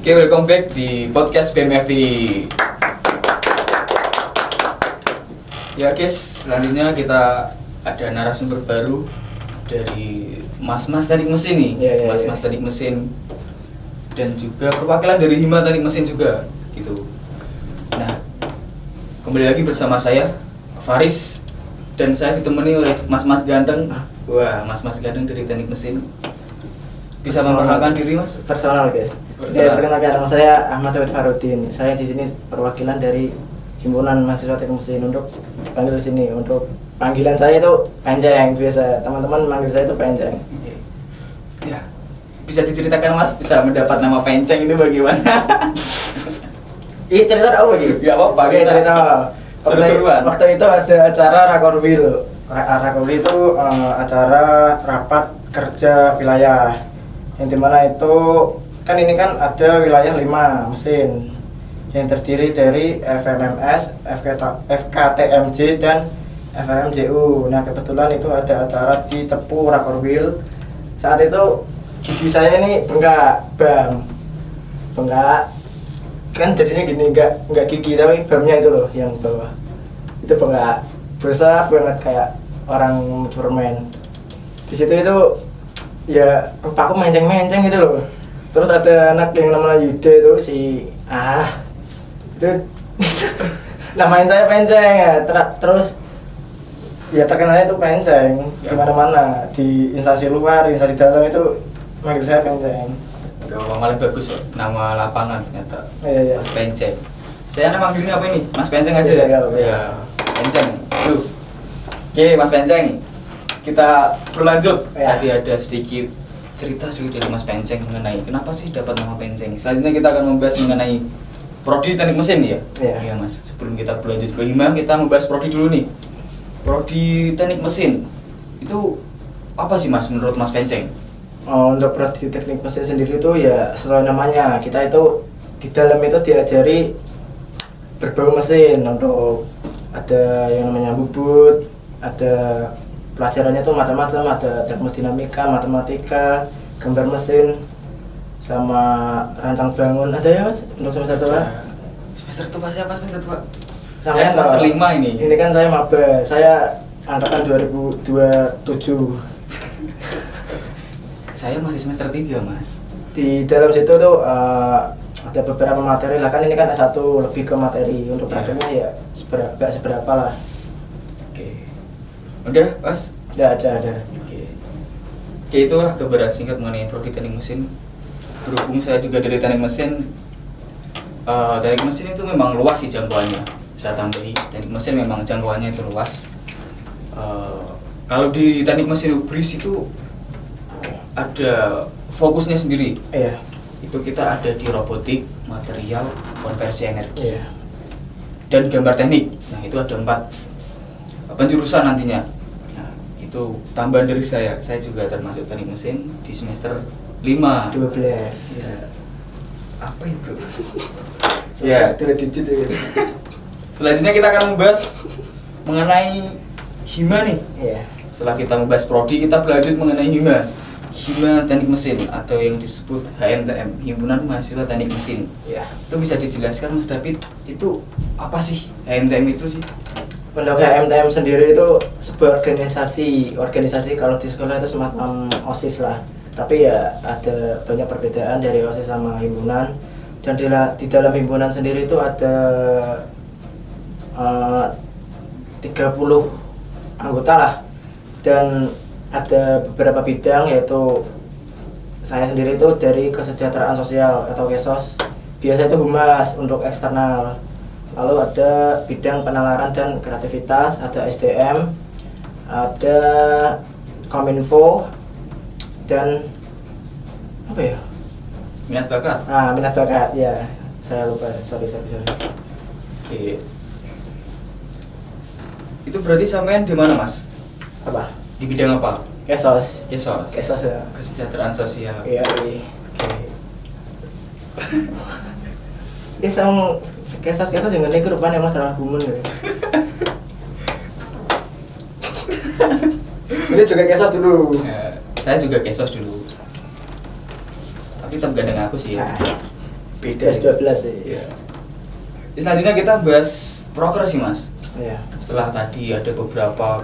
Oke, welcome back di podcast BMFTI. Ya guys, selanjutnya kita ada narasumber baru dari Mas-Mas Teknik Mesin nih. Mas-Mas Teknik Mesin dan juga perwakilan dari Hima Teknik Mesin juga gitu. Nah, kembali lagi bersama saya Faris dan saya ditemani oleh Mas-Mas ganteng. Wah, Mas-Mas ganteng dari Teknik Mesin. Bisa memperkenalkan diri, Mas? Personal, guys. Saya perkenalkan, nama saya Ahmad Daud Farudin. Saya di sini perwakilan dari Himpunan Mahasiswa Teknik Mesin untuk dipanggil di sini. Untuk panggilan saya itu Penceng biasa. Teman-teman manggil saya itu Penceng. Ya. Bisa diceritakan, Mas, bisa mendapat nama Penceng itu bagaimana? Iya, cerita apa gitu? Ya apa-apa, Oke, cerita. Seru-seruan. Waktu itu ada acara Rakorwil. Rakorwil itu acara rapat kerja wilayah. Yang dimana itu kan ini kan ada wilayah 5 mesin yang terdiri dari FMMS, FKTMJ dan FMJU. Nah kebetulan itu ada acara di Cepu Rakorwil. Saat itu gigi saya ini bengkak kan jadinya gini, nggak gigi tapi bamnya itu loh yang bawah itu bengkak besar banget kayak orang permen. Di situ itu ya rupaku menceng gitu loh. Terus ada anak yang namanya Yuda itu itu namain saya Penceng ya. Terus ya terkenalnya itu Penceng di mana-mana, di instansi luar, instansi dalam itu manggil saya Penceng. Oh, malah bagus loh, nama lapangan ternyata. Iya. Mas Penceng. Saya nama manggilnya apa ini? Mas Penceng aja Iya, ya? iya. Penceng. Oke, Mas Penceng. Kita berlanjut. Ya. Tadi ada sedikit cerita juga dari Mas Penceng mengenai kenapa sih dapat nama Penceng. Selanjutnya kita akan membahas mengenai prodi teknik mesin ya. Iya. Iya, Mas. Sebelum kita berlanjut ke Hima, kita membahas prodi dulu nih. Prodi teknik mesin itu apa sih, Mas, menurut Mas Penceng? Untuk prodi teknik mesin sendiri itu ya sesuai namanya, kita itu di dalam itu diajari berbau mesin. Untuk ada yang namanya bubut, ada pelajarannya tuh macam-macam, ada termodinamika, matematika, gambar mesin, sama rancang bangun. Ada ya, Mas, untuk semester tua? Semester tua siapa semester tua? Sama Saya semester 5 ini. Ini kan saya maba, saya angkatan 2027. Saya masih semester 3, Mas. Di dalam situ tuh ada beberapa materi lah, kan ini kan S1 lebih ke materi. Untuk prakteknya ya gak seberapa lah. Oke. Udah, Mas? Udah ada. Oke, itulah gambaran singkat mengenai prodi teknik mesin. Berhubung saya juga dari teknik mesin, teknik mesin itu memang luas sih jangkauannya. Saya tambahi, teknik mesin memang jangkauannya itu luas. Kalau di teknik mesin hubris itu ada fokusnya sendiri. Iya. Itu kita ada di robotik, material, konversi energi, Iya. dan gambar teknik. Nah, itu ada 4 penjurusan nantinya. Nah, itu tambahan dari saya. Saya juga termasuk teknik mesin di semester 5. 12. Ya. Apa itu? Ya, 2 digit ya. Selanjutnya kita akan membahas mengenai Hima nih. Iya. Setelah kita membahas prodi, kita berlanjut mengenai Hima. Hima Teknik Mesin atau yang disebut HMTM, Himpunan Mahasiswa Teknik Mesin. Iya. Itu bisa dijelaskan, Mas David, itu apa sih HMTM itu sih? Untuk HMTM sendiri itu sebuah organisasi kalau di sekolah itu semacam OSIS lah. Tapi ya ada banyak perbedaan dari OSIS sama himpunan. Dan di dalam himpunan sendiri itu ada 30 anggota lah. Dan ada beberapa bidang, yaitu saya sendiri itu dari kesejahteraan sosial atau kesos. Biasa itu humas untuk eksternal. Lalu ada bidang penalaran dan kreativitas, ada SDM, ada Kominfo, dan apa ya? Minat bakat. Minat bakat ya. Saya lupa. Sorry. Oke. Itu berarti sampean di mana, Mas? Apa? Di bidang apa? Kesos Kesos. ya. Kesejahteraan sosial. Iya. Oke. Ini sama kesos yang ngene rupanya Mas salah gumun ya. Ini juga kesos dulu. Ya, saya juga kesos dulu. Tapi tetap gandeng aku sih ya. beda. S12 sih. Iya. Selanjutnya kita bahas proker sih Mas. Iya. Setelah tadi ada beberapa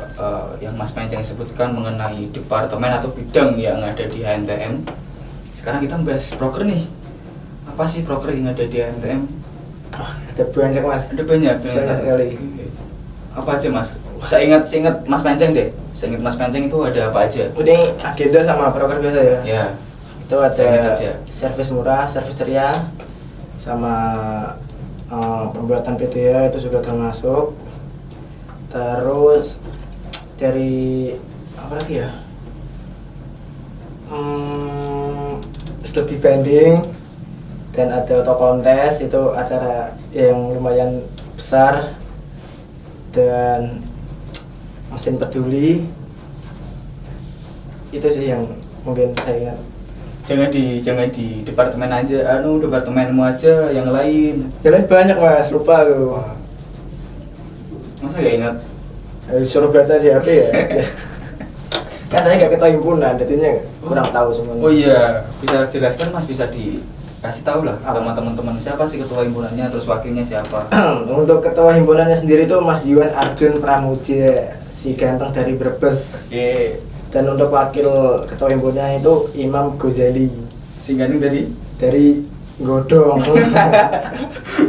yang Mas Penceng sebutkan mengenai departemen atau bidang yang ada di HMTM. Sekarang kita bahas proker nih. Apa sih proker yang ada di HMTM? Ada banyak Mas. Ada banyak sekali. Apa aja Mas? Saya ingat Mas Penceng deh. Saya ingat Mas Penceng itu ada apa aja? Ini agenda sama proker biasa ya. Ya. Itu ada aja. servis murah, servis ceria, sama pembuatan PDH itu juga termasuk. Terus dari apa lagi ya? Studi banding dan ada auto kontes, itu acara yang lumayan besar, dan mesin peduli. Itu sih yang mungkin saya ingat. Jangan di departemen aja, departemenmu aja, yang lain. Yang lain banyak Mas, lupa aku. Masa gak ingat? Disuruh baca di HP ya. Kan saya nggak ketua himpunan, jadinya kurang tahu semuanya. Oh iya, bisa jelaskan Mas, bisa dikasih tahu lah sama teman-teman siapa sih ketua himpunannya, terus wakilnya siapa? Untuk ketua himpunannya sendiri itu Mas Yuan Arjun Pramuja, si ganteng dari Brebes. Oke. Dan untuk wakil ketua himpunannya itu Imam Ghazali, Si ganteng dari Godong.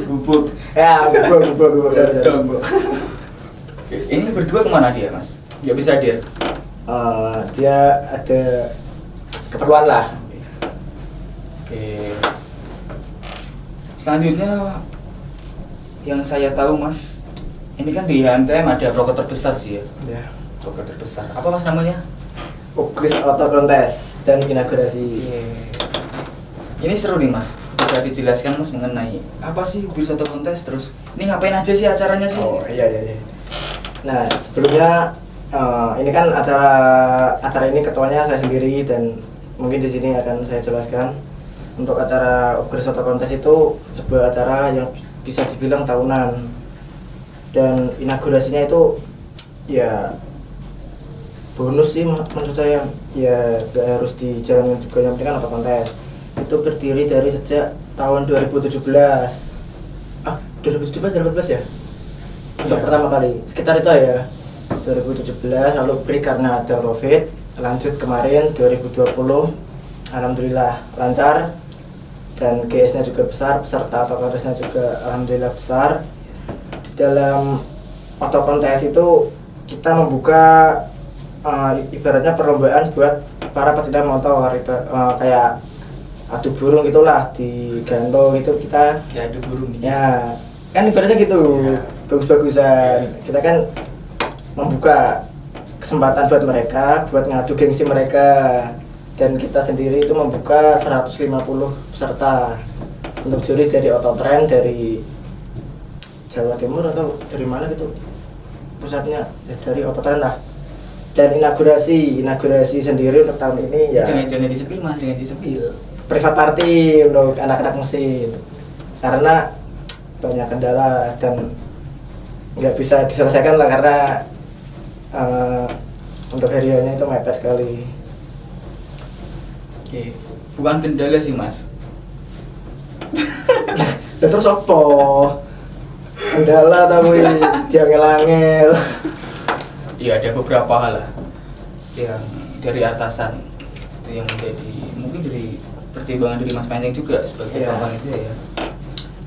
Bubuk. Ya, gubuk. Godong. Ini berdua kemana dia Mas? Gak bisa hadir? Dia ada keperluan lah. Oke. Selanjutnya yang saya tahu Mas, ini kan di HMTM ada proker terbesar sih ya. Ya. Proker terbesar. Apa Mas namanya? Ukris Auto Kontes dan inaugurasi. Ini seru nih Mas. Bisa dijelaskan Mas mengenai apa sih Ukris Auto Kontes, terus ini ngapain aja sih acaranya sih? Oh iya. Nah sebelumnya ini kan acara ini ketuanya saya sendiri, dan mungkin di sini akan saya jelaskan. Untuk acara Ukris Auto Kontes itu sebuah acara yang bisa dibilang tahunan, dan inaugurasinya itu ya bonus sih menurut saya. Ya gak harus dijalankan juga, yang penting kan Auto Kontes itu berdiri dari sejak tahun 2017. 2017 ya? Untuk pertama kali sekitar itu ya, 2017, lalu break karena ada Covid, lanjut kemarin 2020. Alhamdulillah lancar, dan GS-nya juga besar, peserta Auto Kontes-nya juga alhamdulillah besar. Di dalam Auto Kontes itu kita membuka ibaratnya perlombaan buat para pecinta motor, kayak adu burung gitulah, digantung gitu kita. Ya adu burung nih. Ya, kan ibaratnya gitu. Ya. Bagus-bagusan. Kita kan membuka kesempatan buat mereka, buat ngadu gengsi mereka. Dan kita sendiri itu membuka 150 peserta. Untuk juri dari Autotrend, dari Jawa Timur atau dari mana gitu pusatnya, ya dari Autotrend lah. Dan inaugurasi sendiri untuk tahun ini ya jangan disepil Mas, jangan disepil. Privat party untuk anak-anak mesin, karena banyak kendala dan nggak bisa diselesaikan lah, karena untuk hariannya itu mepet sekali. Oke, bukan kendala sih Mas. Dan terus apa? Kendala tapi dia ngelangil. Iya, ada beberapa hal lah yang dari atasan itu yang menjadi mungkin dari pertimbangan dari Mas Penceng juga sebagai kawan itu ya.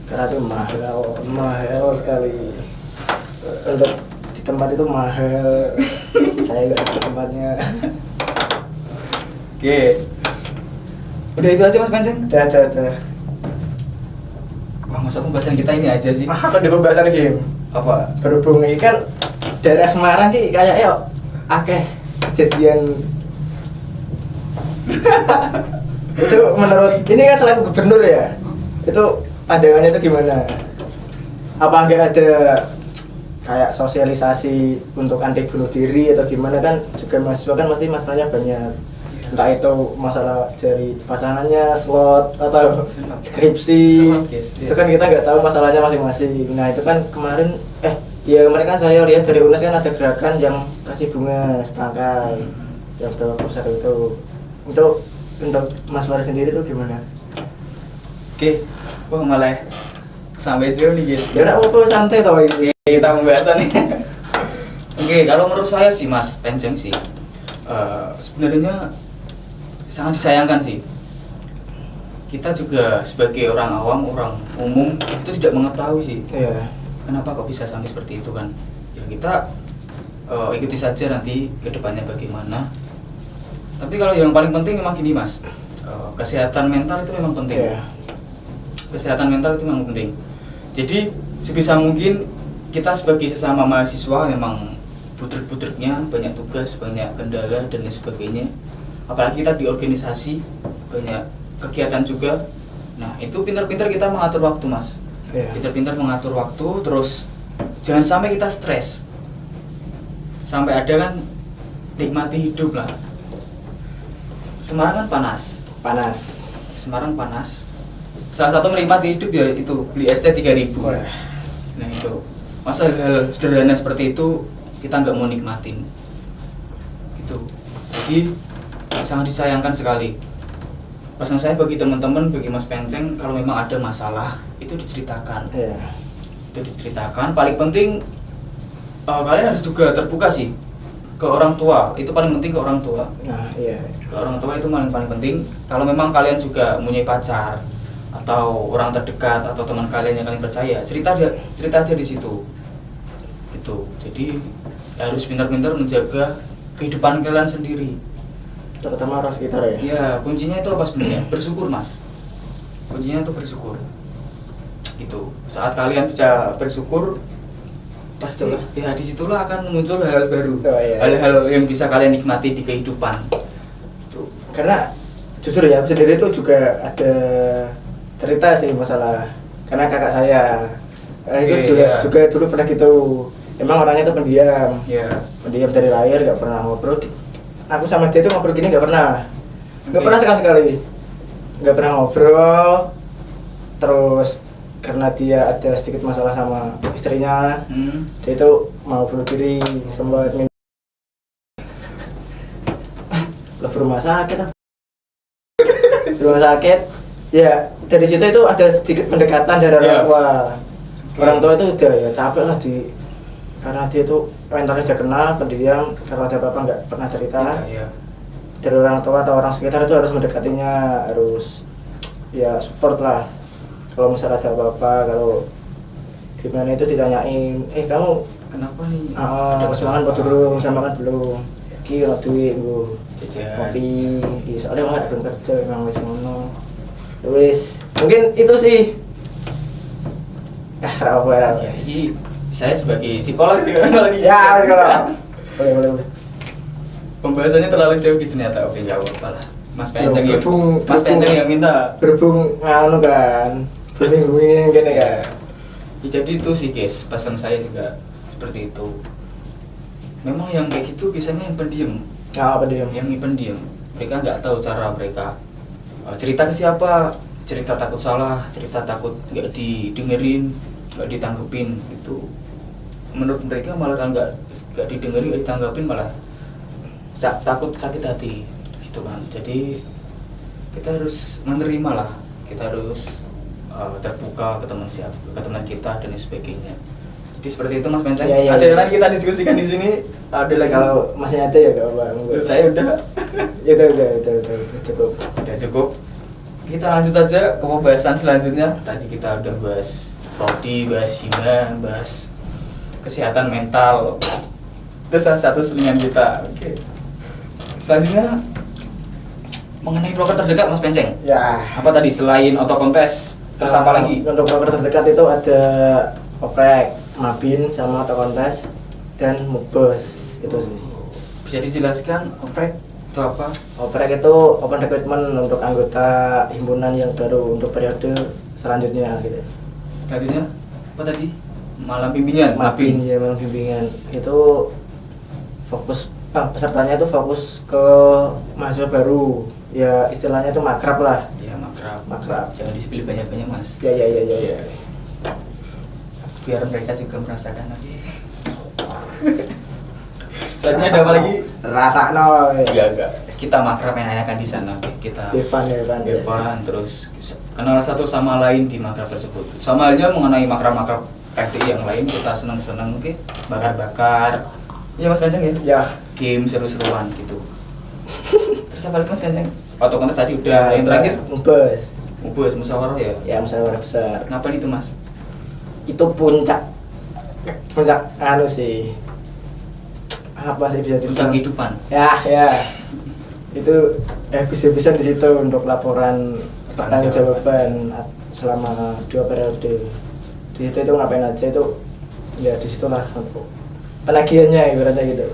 Karena itu mahal sekali. Untuk di tempat itu mahal. Saya nggak ada tempatnya. Oke, udah itu aja Mas Penceng. Ada. Wah, masa pembahasan kita ini aja sih? Ada pembahasan game. Apa? Berhubung ini kan daerah Semarang ki kayak akeh kejadian. Itu menurut ini kan selaku gubernur ya, itu pandangannya itu gimana? Apa nggak ada kayak sosialisasi untuk anti bunuh diri atau gimana? Kan juga mahasiswa kan pasti masalahnya banyak, entah itu masalah dari pasangannya, slot atau skripsi. Itu kan kita nggak tahu masalahnya masing-masing. Nah itu kan kemarin kemarin kan saya lihat dari UNES kan ada gerakan yang kasih bunga setangkai yang terbesar itu. Untuk Mas Faris sendiri tuh gimana? Oke, Wah malah sampai jauh nih guys. Ya udah apa santai tau ini. Kita pembahasan nih. Oke, kalau menurut saya sih Mas Penceng sih sebenarnya sangat disayangkan sih. Kita juga sebagai orang awam, orang umum itu tidak mengetahui sih. Iya. Kenapa kok bisa sampai seperti itu kan? Ya kita ikuti saja nanti kedepannya bagaimana. Tapi kalau yang paling penting memang gini Mas, kesehatan mental itu memang penting. Iya. Kesehatan mental itu memang penting. Jadi sebisa mungkin kita sebagai sesama mahasiswa memang butrek-butreknya banyak tugas, banyak kendala dan lain sebagainya. Apalagi kita di organisasi banyak kegiatan juga. Nah itu pintar-pintar kita mengatur waktu Mas. Iya. Pintar-pintar mengatur waktu, terus jangan sampai kita stres. Sampai ada kan nikmati hidup lah. Semarang kan panas. Panas. Semarang panas. Salah satu menikmati hidup ya itu beli es teh 3.000. Oh, ya. Nah itu masa hal-hal sederhana seperti itu kita nggak mau nikmatin gitu. Jadi sangat disayangkan sekali. Pesan saya bagi teman-teman, bagi Mas Penceng, kalau memang ada masalah itu diceritakan. Iya. Itu diceritakan. Paling penting kalian harus juga terbuka sih ke orang tua. Itu paling penting ke orang tua. Nah, iya. Ke orang tua itu paling penting. Kalau memang kalian juga mempunyai pacar atau orang terdekat atau teman kalian yang kalian percaya, cerita aja di situ. Gitu. Jadi harus pintar-pintar menjaga kehidupan kalian sendiri. Terutama orang sekitar ya. Ya, kuncinya itu apa sebenarnya? Bersyukur, Mas. Kuncinya itu bersyukur. Gitu. Saat kalian bisa bersyukur, pasti ya disitulah akan muncul hal-hal baru. Oh, iya. Hal-hal yang bisa kalian nikmati di kehidupan. Tuh. Karena jujur ya, aku sendiri itu juga ada cerita sih masalah karena kakak saya itu juga dulu pernah gitu. Emang orangnya itu pendiam. Ya. Pendiam dari lahir, nggak pernah ngobrol. Aku sama dia itu ngobrol gini nggak pernah. Nggak pernah sekali. Nggak pernah ngobrol. Terus karena dia ada sedikit masalah sama istrinya, dia itu mau bunuh diri, sempat rumah sakit. Rumah sakit. Ya dari situ itu ada sedikit pendekatan dari orang tua. Orang tua itu udah ya capek lah karena dia itu mentalnya udah kena, pendiam, kalau ada apa-apa nggak pernah cerita. Dari orang tua atau orang sekitar itu harus mendekatinya, harus ya support lah. Kalau misalnya ada apa-apa, kalau gimana itu ditanyain, kamu kenapa nih? makan apa dulu, sama makan belum? Ki ono duit nggo jajan. Kopi, soalnya mau belum kerja memang wis ngono. Wis, mungkin itu sih. Apa ya? Jadi saya sebagai psikolog sih lagi. Ya, psikolog. Boleh. Pembahasannya terlalu jauh guys ternyata. Oke, jawab apa lah. Mas Penceng ya. Berhubung- Mas Penceng yang minta. Berhubung nganu kan, booming gini kan. Ya, jadi itu sih guys, pesan saya juga seperti itu. Memang yang kayak gitu biasanya yang pendiam. Apa dia? Yang pendiam. Mereka nggak tahu cara mereka cerita ke siapa, cerita takut salah, cerita takut nggak didengerin, nggak ditanggepin. Itu menurut mereka malah kan nggak didengerin, nggak ditanggapin, malah takut sakit hati gitu kan. Jadi kita harus menerima lah, kita harus terbuka ke teman kita dan sebagainya. Jadi seperti itu Mas Penceng. Ya, Ada yang lain kita diskusikan di sini. Ada lagi. Kalau masih ada ya gak apa-apa. Saya udah. Itu cukup. Udah cukup. Kita lanjut saja ke pembahasan selanjutnya. Tadi kita udah bahas prodi, bahas hima, bahas kesehatan mental. Itu salah satu selingan kita. Oke. Selanjutnya mengenai broker terdekat Mas Penceng. Ya. Apa tadi selain auto kontes? Terus apa lagi? Untuk broker terdekat itu ada oprek, mabin, sama auto kontes dan mubes. Itu sih. Bisa dijelaskan oprek itu apa? Oprek itu open recruitment untuk anggota himpunan yang baru untuk periode selanjutnya gitu. Tadinya apa tadi? Malam bimbingan, Mabin ya, malam bimbingan. Itu fokus pesertanya itu fokus ke mahasiswa baru. Ya istilahnya itu makrab lah. Ya makrab. Makrab. Jangan disebut banyak-banyak Mas. Ya. Biar mereka juga merasakan lagi. Selanjutnya ada apa lagi? Rasakno. Enggak. kita makrab enakan di sana. Kita Evan. Terus kenal satu sama lain di makrab tersebut. Sama halnya mengenai makrab-makrab FTI yang lain, kita senang-senang bakar-bakar. Iya Mas Kenceng ya? Ya. Game seru-seruan gitu. Terus apa lagi Mas Kenceng? Otokontes tadi udah, yang terakhir? Mubes, musyawarah ya? Ya, musyawarah besar. Ngapain itu Mas? Itu puncak anu sih. Apa sih bisa Puncak kehidupan. Ya. Itu habis-habisan di situ untuk laporan pertanggungjawaban selama 2 periode. Di situ itu ngapain aja itu ya di situlah untuk penagihannya ibaratnya gitu.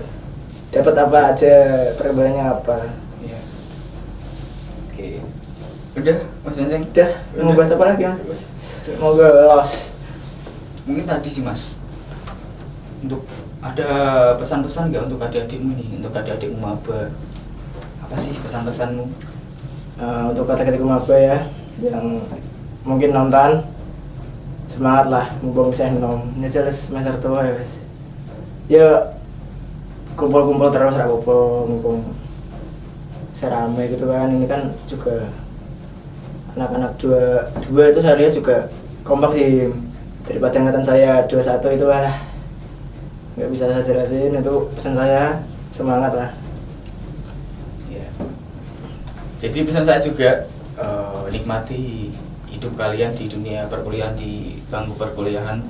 Dapat apa aja, perkembangannya apa. Iya. Oke. Udah Mas Kenceng? Udah, mau bahas apa lagi Mas? Mau los. Mungkin tadi sih Mas, untuk ada pesan-pesan nggak untuk adik-adikmu nih, untuk adik-adikmu maba, apa sih pesan-pesanmu? Untuk adik-adikku maba ya, yang mungkin nonton, semangat lah, mumpung saya nom, ini jelas semester tua ya. Ya kumpul-kumpul terus, mumpung serame gitu kan, ini kan juga anak-anak dua itu saya lihat juga kompak sih. Daripada angkatan saya 21 itu nggak bisa saya jelasin, itu pesan saya semangat lah ya. Jadi pesan saya juga nikmati hidup kalian di dunia perkuliahan, di bangku perkuliahan.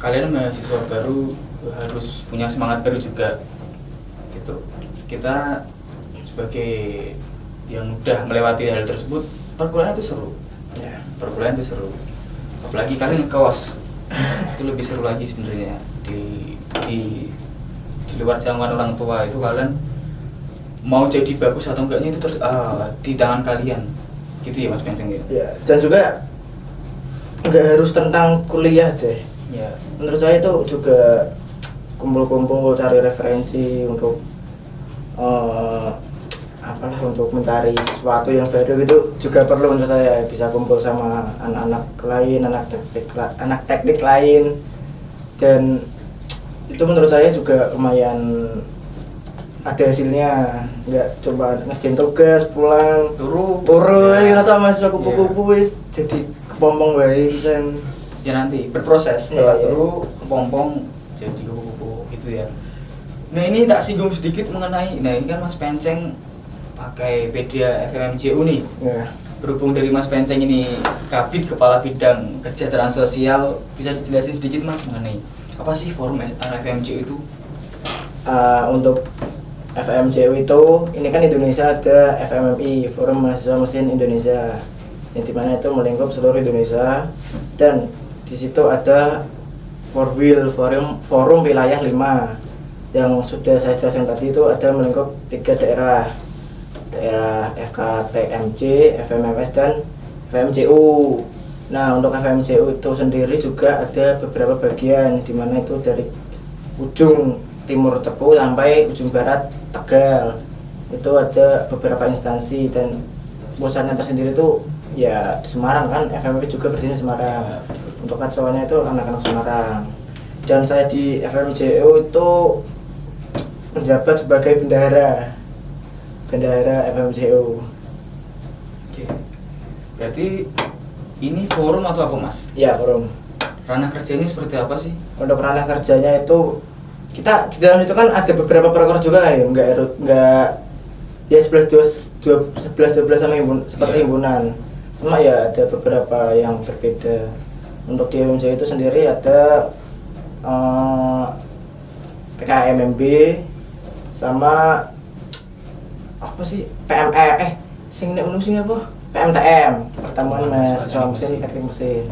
Kalian mahasiswa baru harus punya semangat baru juga gitu. Kita sebagai yang udah melewati hal tersebut, perkuliahan itu seru ya, perkuliahan itu seru. Apalagi kalian ngekos, itu lebih seru lagi sebenarnya. Di luar jangkauan orang tua itu, kalian mau jadi bagus atau enggaknya itu terus di tangan kalian gitu ya Mas Kenceng ya. Ya, dan juga nggak harus tentang kuliah deh Ya. Menurut saya itu juga kumpul-kumpul cari referensi untuk untuk mencari sesuatu yang baru gitu juga perlu untuk saya, bisa kumpul sama anak-anak lain, anak teknik lain, dan itu menurut saya juga lumayan ada hasilnya. Nggak coba ngerjain tugas pulang turu ya atau mahasiswa kupu-kupu wis jadi kepompong baik dan ya nanti berproses setelah turu kepompong jadi kupu-kupu gitu ya. Nah ini tak singgung sedikit mengenai, nah ini kan Mas Kenceng pakai media FMMJU nih. Berhubung dari Mas Kenceng ini Kabid Kepala Bidang Kesejahteraan Sosial, bisa dijelasin sedikit Mas mengenai apa sih forum FMMJU itu? Untuk FMMJU itu, ini kan Indonesia ada FMMI, Forum Mahasiswa Mesin Indonesia, yang dimana itu melingkup seluruh Indonesia, dan di situ ada Forwil, forum wilayah 5 yang sudah saya jelaskan tadi, itu ada melingkup 3 daerah FKTMJ, FMMS, dan FMJU. Nah untuk FMJU itu sendiri juga ada beberapa bagian, di mana itu dari ujung timur Cepu sampai ujung barat Tegal. Itu ada beberapa instansi, dan pusatnya tersendiri itu ya di Semarang kan, FMMI juga berdiri di Semarang. Untuk kacauannya itu anak-anak Semarang. Dan saya di FMJU itu menjabat sebagai bendahara FMJU. Oke. Berarti ini forum atau apa Mas? Ya forum. Ranah kerjanya seperti apa sih? Untuk ranah kerjanya itu kita di dalam itu kan ada beberapa proker juga ya, enggak ya 11-12 sama seperti himpunan. Cuma ya ada beberapa yang berbeda. Untuk di FMJU itu sendiri ada PKMMB sama apa sih PMTM, pertemuan mahasiswa mesin teknik mesin,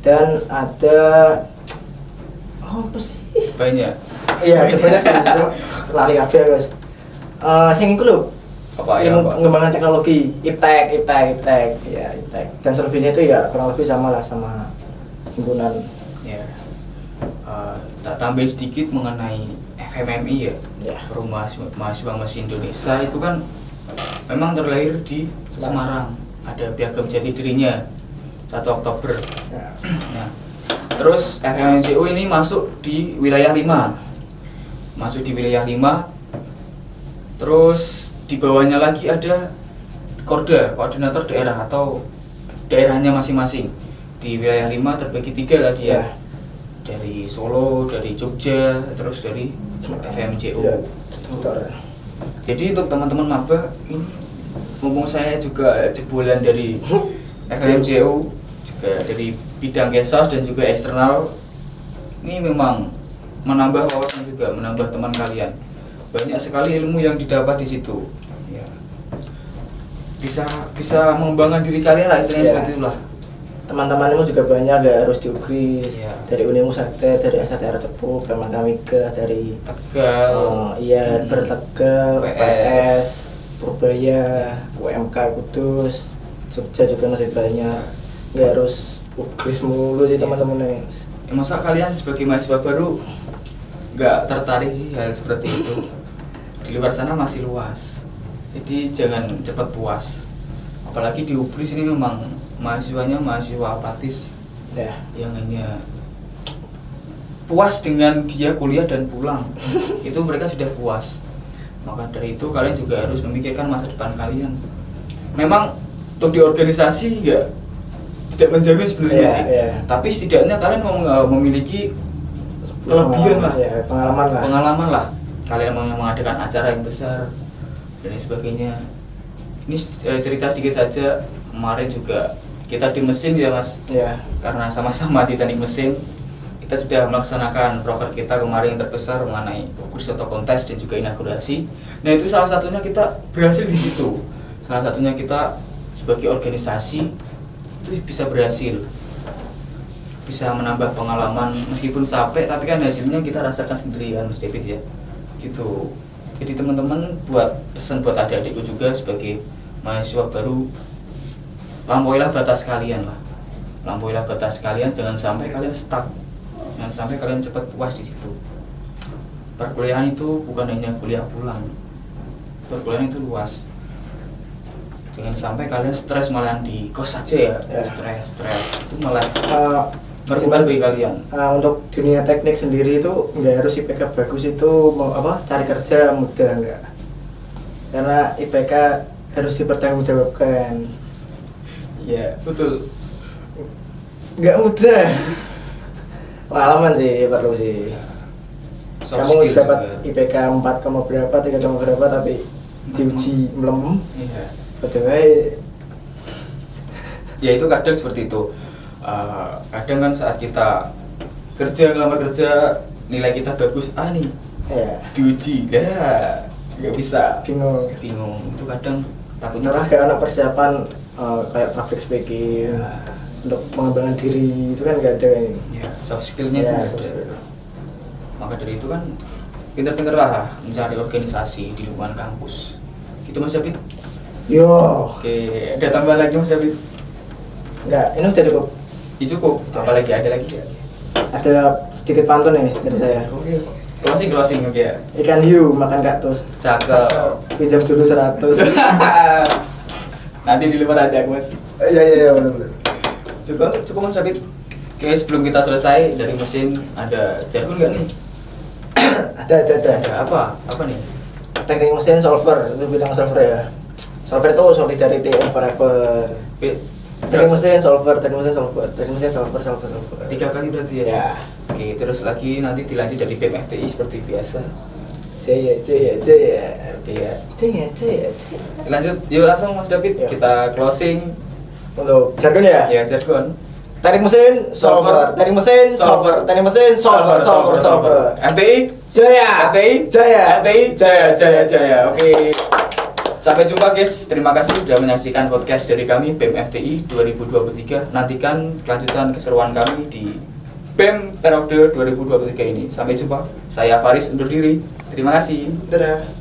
dan ada apa sih banyak. Iya banyak sih, lari kabeh guys. Sing iku lho, pengembangan teknologi IPTEK ya, IPTEK, dan selebihnya itu ya kurang lebih sama lah sama himpunan ya. Tak tambahin sedikit mengenai FMMI ya. Forum Mahasiswa Mesin Indonesia itu kan memang terlahir di Semarang. Ada Piagam Jati Dirinya 1 Oktober. Nah, terus FMMJU ini masuk di wilayah 5. Terus di bawahnya lagi ada Korda, koordinator daerah atau daerahnya masing-masing. Di wilayah 5 terbagi 3 tadi ya. Dari Solo, dari Jogja, terus dari FMJU. Jadi untuk teman-teman maba ini, mumpung saya juga jebolan dari FMJU, juga dari bidang kesos dan juga eksternal, ini memang menambah wawasan juga, menambah teman kalian. Banyak sekali ilmu yang didapat di situ. Ya. Bisa mengembangkan diri kalian lah, istilahnya seperti itulah. Teman-temanmu juga banyak, gak harus di UGRIS, dari Unimu Sakti, dari STR Cepu, Pemandamigas, dari Tegal, Bertegal, PS, Purbaya, UMK Kudus, Jogja juga masih banyak. Gak harus UGRIS mulu sih teman-teman. Ya, masa kalian sebagai mahasiswa baru gak tertarik sih hal seperti itu? Di luar sana masih luas, jadi jangan cepat puas. Apalagi di UGRIS ini memang mahasiswanya mahasiswa apatis yang hanya puas dengan dia kuliah dan pulang. Itu mereka sudah puas. Maka dari itu kalian juga harus memikirkan masa depan kalian. Memang untuk di organisasi ya tidak menjamin sebenarnya sih. Tapi setidaknya kalian memiliki kelebihan lah, pengalaman lah. Kalian mengadakan acara yang besar dan sebagainya. Ini cerita sedikit saja. Kemarin juga kita di mesin ya mas, karena sama-sama di teknik mesin, kita sudah melaksanakan proker kita kemarin yang terbesar mengenai kurs atau kontes dan juga inaugurasi. Nah itu salah satunya kita berhasil di situ. Salah satunya kita sebagai organisasi itu bisa berhasil, bisa menambah pengalaman meskipun capek, tapi kan hasilnya kita rasakan sendiri kan mas David ya, gitu. Jadi teman-teman buat pesan buat adik-adikku juga sebagai mahasiswa baru, lampauilah batas kalian lah, lampauilah batas kalian, jangan sampai kalian stuck, jangan sampai kalian cepat puas di situ. Perkuliahan itu bukan hanya kuliah pulang, perkuliahan itu luas. Jangan sampai kalian stres malahan di kos aja ya, stres itu malah merugikan bagi kalian. Untuk dunia teknik sendiri itu nggak harus IPK bagus itu cari kerja mudah nggak, karena IPK harus dipertanggungjawabkan. Ya betul, nggak mudah. Pengalaman sih perlu sih. Kamu dapat IPK 4, berapa 3, berapa tapi diuji melem. Betul. Ya itu kadang seperti itu. Kadang kan saat kita ngelamar kerja nilai kita bagus, nih diuji, nggak bisa, bingung. Itu kadang takutnya terus kayak anak persiapan kayak public speaking, untuk pengembangan diri itu kan nggak ada ini. Soft skillnya itu ada. Maka dari itu kan pinter-pinter lah mencari organisasi di lingkungan kampus. Gitu Mas David. Oke, ada tambah lagi Mas David? Enggak, ini udah cukup. Cukup. Apalagi ada lagi ya? Ada sedikit pantun nih dari saya. Oke. Closing oke ya. Ikan hiu makan kaktus. Cakep. Pinjam dulu 100. Nanti di luar ada Mas. Iya benar. Cukup Mas David. Oke, sebelum kita selesai dari mesin ada jargon nggak nih? Ada apa nih? Teknik mesin solver, itu bilang solver ya. Solver itu solidarity and forever. Teknik mesin solver. 3 kali berarti ya. Oke, terus lagi nanti dilanjut dari BEM FTI seperti biasa. Jaya. Oke ya. Jaya. Lanjut, yuk langsung Mas David, kita closing. Untuk jargon ya? Ya, jargon. Teknik mesin solver. FTI Jaya. Oke. Sampai jumpa guys. Terima kasih sudah menyaksikan podcast dari kami BEM FTI 2023. Nantikan kelanjutan keseruan kami di BEM periode 2023 ini. Sampai jumpa. Saya Faris undur diri. Terima kasih. Dadah.